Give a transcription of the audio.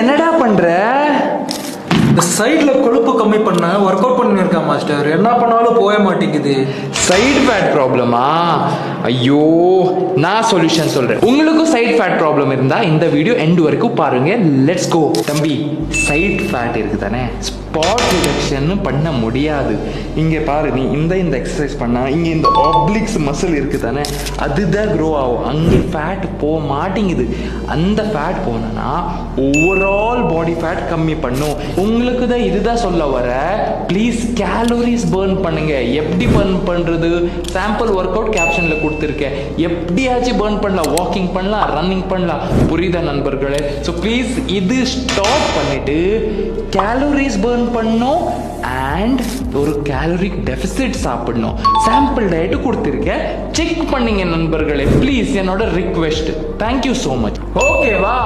என்னடா பண்ற? இந்த சைடில் கொழுப்பு கம்மி பண்ண ஒர்க் அவுட் பண்ணியிருக்கேன் மாஸ்டர். என்ன பண்ணாலும் போக மாட்டேங்குது. சைடு ஃபேட் ப்ராப்ளமா? ஐயோ, நான் சொல்யூஷன் சொல்றேன். உங்களுக்கும் சைடு ஃபேட் ப்ராப்ளம் இருந்தா இந்த வீடியோ எண்ட் வரைக்கும் பாருங்க. Let's go. தம்பி, சைடு ஃபேட் இருக்கு தானே, ஸ்பாட் ரிடக்ஷன் பண்ண முடியாது. இங்கே பாரு, நீ இந்த எக்ஸசைஸ் பண்ணா இங்கே இந்த ஆப்ளிக்ஸ் மசில் இருக்கு தானே, அதுதான் க்ரோ ஆகும். அங்கே ஃபேட் போக மாட்டேங்குது. அந்த ஃபேட் போனா ஓவரால் பாடி ஃபேட் கம்மி பண்ணும். உங்களுக்கு தான் இதுதான் சொல்ல வர. ப்ளீஸ் கேலோரிஸ் பர்ன் பண்ணுங்க. எப்படி பர்ன் பண்றது? சாம்பிள் ஒர்க் அவுட் கேப்ஷன்ல கொடுத்துருக்கேன். எப்படியாச்சும் பர்ன் பண்ணலாம். வாக்கிங் பண்ணலாம், ரன்னிங் பண்ணலாம். புரியுதா நண்பர்களே? ஸோ ப்ளீஸ் இது ஸ்டாப் பண்ணிட்டு கேலோரிஸ் பர்ன் பண்ணணும் அண்ட் ஒரு கேலரிக் டெபிசிட் சாப்பிடணும். சாம்பிள் டயட் கொடுத்துருக்கேன், செக் பண்ணீங்க நண்பர்களே. ப்ளீஸ் என்னோட ரிக்வெஸ்ட். Thank you so much. ஓகேவா?